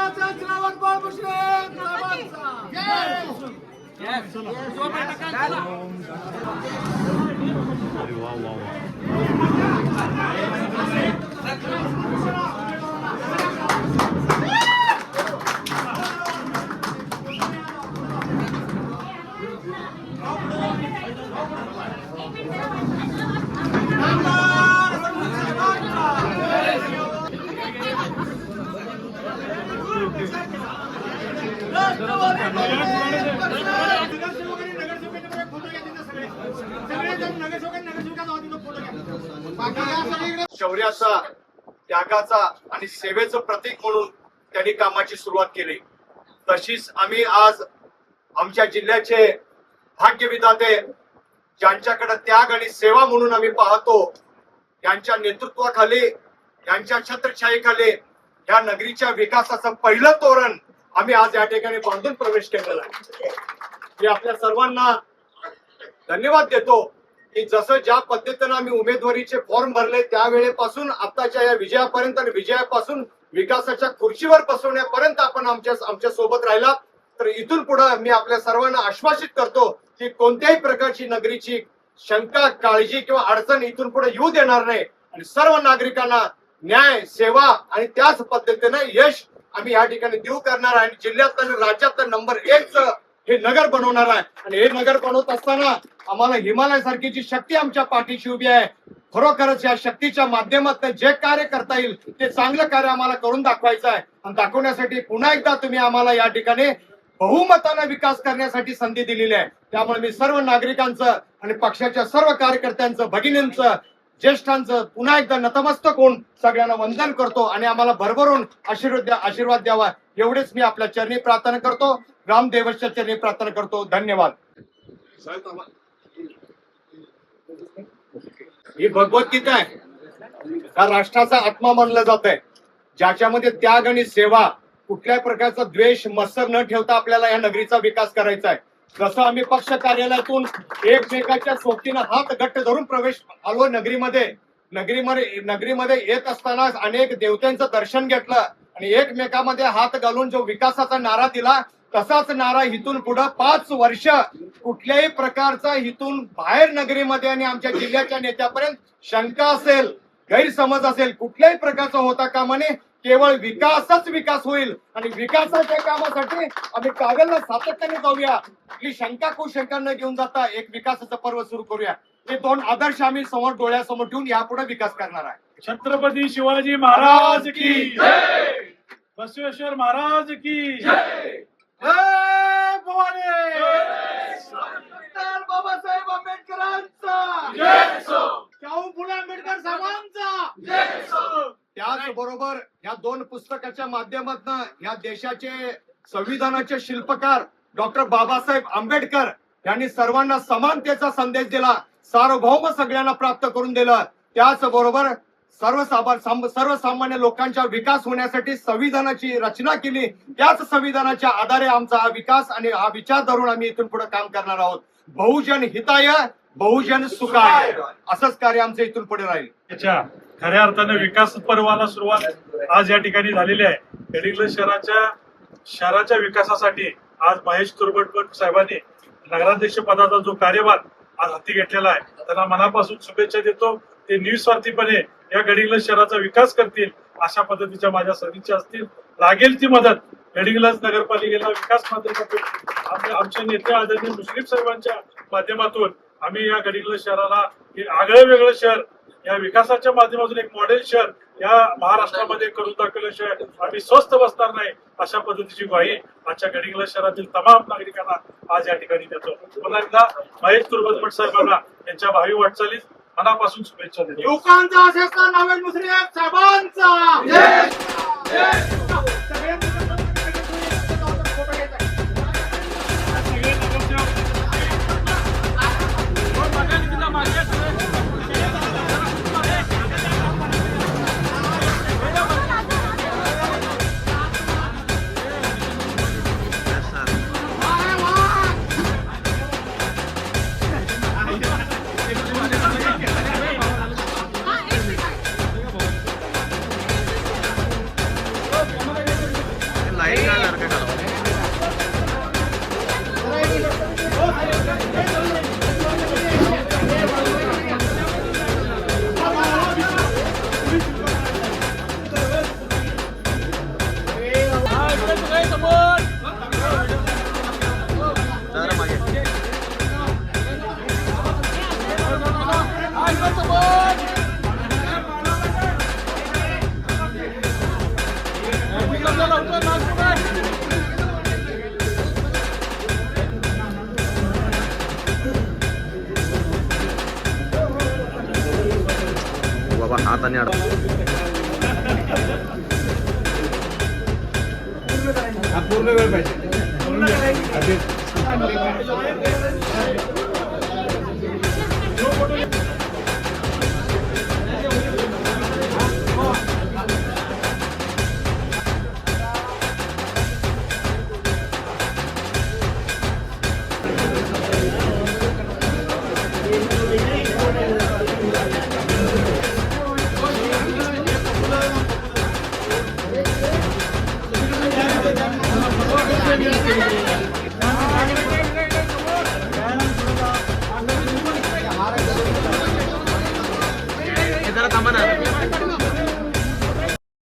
शहराच्या श्रावण बाळमुश्रे साहेबांचा जय. अरे वा वा वा. शौर्याचा, त्यागाचा आणि सेवेचं प्रतीक म्हणून त्यांनी कामाची सुरुवात केली. तशीच आम्ही आज आमच्या जिल्ह्याचे भाग्यविधाते ज्यांच्याकडे त्याग आणि सेवा म्हणून आम्ही पाहतो, यांच्या नेतृत्वाखाली, यांच्या छत्रछायेखाली या नगरीच्या विकासाचं पहिलं तोरण आम्ही आज या ठिकाणी बांधून प्रवेश केलेला आहे. मी आपल्या सर्वांना धन्यवाद देतो की जसं ज्या पद्धतीनं आम्ही उमेदवारीचे फॉर्म भरले त्यावेळेपासून आताच्या या विजयापर्यंत आणि विजयापासून विकासाच्या खुर्चीवर बसवण्यापर्यंत आपण आमच्या सोबत राहिला. तर इथून पुढे मी आपल्या सर्वांना आश्वासित करतो की कोणत्याही प्रकारची नगरीची शंका, काळजी किंवा अडचण इथून पुढे येऊ देणार नाही आणि सर्व नागरिकांना न्याय, सेवा आणि त्याच पद्धतीने यश आम्ही या ठिकाणी देऊ करणार आहे. जिल्ह्यात आणि राज्यात नंबर 1 हे नगर बनवणार आहे आणि हे नगर बनवत असताना आम्हाला हिमालय सारखी जी शक्ती आमच्या पाठीशी उभी आहे, खरोखरच या शक्तीच्या माध्यमातून जे कार्य करता येईल ते चांगलं कार्य आम्हाला करून दाखवायचं आहे. आणि दाखवण्यासाठी पुन्हा एकदा तुम्ही आम्हाला या ठिकाणी बहुमताने विकास करण्यासाठी संधी दिलेली आहे. त्यामुळे मी सर्व नागरिकांचं आणि पक्षाच्या सर्व कार्यकर्त्यांचं, भगिनींचं, ज्येष्ठांचं पुन्हा एकदा नतमस्तक होऊन सगळ्यांना वंदन करतो आणि आम्हाला भरभरून आशीर्वाद द्यावा एवढेच मी आपल्या चरणी प्रार्थना करतो. रामदेवच्या चरणी प्रार्थना करतो. धन्यवाद. ही भगवद्गीता आहे, हा राष्ट्राचा आत्मा मानला जात आहे, ज्याच्यामध्ये त्याग आणि सेवा, कुठल्याही प्रकारचा द्वेष, मत्सर न ठेवता आपल्याला या नगरीचा विकास करायचा आहे. जसं आम्ही पक्ष कार्यालयातून एकमेकाच्या सोबतीनं हात घट्ट धरून प्रवेश आलो नगरीमध्ये येत असताना अनेक देवतांचं दर्शन घेतलं आणि एकमेकामध्ये हात घालून जो विकासाचा नारा दिला, तसाच नारा इथून पुढे 5 वर्ष कुठल्याही प्रकारचा इथून बाहेर नगरीमध्ये आणि आमच्या जिल्ह्याच्या नेत्यापर्यंत शंका असेल, गैरसमज असेल, कुठल्याही प्रकारचा होता कामा नये. केवळ विकासच विकास होईल आणि विकासाच्या कामासाठी आम्ही कागलला सातत्याने जाऊया. आपली शंका कुशंका न घेऊन जाता एक विकासाचं पर्व सुरू करूया. हे 2 आदर्श आम्ही समोर डोळ्यासमोर ठेवून यापुढे विकास करणार आहे. छत्रपती शिवाजी महाराज की जय. बसवेश्वर महाराज की जय. जय भवानी. डॉक्टर बाबासाहेब आंबेडकरांचा जय सो. शाहू फुले आंबेडकर साहेबांचा जय सो. त्याचबरोबर या 2 पुस्तकाच्या माध्यमातून या देशाचे संविधानाचे शिल्पकार डॉक्टर बाबासाहेब आंबेडकर यांनी सर्वांना समानतेचा संदेश दिला, सार्वभौम सगळ्यांना प्राप्त करून दिलं. त्याचबरोबर सर्वसामान्य लोकांचा विकास होण्यासाठी संविधानाची रचना केली. त्याच संविधानाच्या आधारे आमचा हा विकास आणि हा विचार धरून आम्ही इथून पुढे काम करणार आहोत. बहुजन हिताय, बहुजन सुखाय, असंच कार्य आमचं इथून पुढे राहील. त्याच्या खऱ्या अर्थाने विकास पर्वाला सुरुवात आज या ठिकाणी झालेली आहे. गडिंग्लज शहराच्या विकासासाठी आज महेश तुरबटकर साहेबांनी नगराध्यक्ष पदाचा जो कार्यभार आज हाती घेतलेला आहे, त्यांना मनापासून शुभेच्छा देतो. ते निस्वार्थीपणे या गडिंग्लज शहराचा विकास करतील अशा पद्धतीच्या माझ्या सदिच्छा असतील. लागेल ती मदत गडिंग्लज नगरपालिकेला विकास माध्यमातून आमचे नेते आदरणीय मुश्रीफ साहेबांच्या माध्यमातून आम्ही या गडिंग्लज शहराला आगळं वेगळं शहर, या विकासाच्या माध्यमातून एक मॉडेल शहर या महाराष्ट्रामध्ये करून दाखवल्याशिवाय आम्ही स्वस्थ बसणार नाही अशा पद्धतीची ग्वाही आजच्या गडिंग्लज शहरातील तमाम नागरिकांना आज या ठिकाणी देतो. पुन्हा एकदा महेश तुरबटकर साहेबांना यांच्या भावी वाटचालीस मनापासून शुभेच्छा देतो. युवकांचा असेल नावेल मुश्रीफ साहेबांचा जय. लाईट काढल्यासारखं काढावं. जरा मागे. बाबा हाताने अडक. पूर्ण वेळ पाहिजे.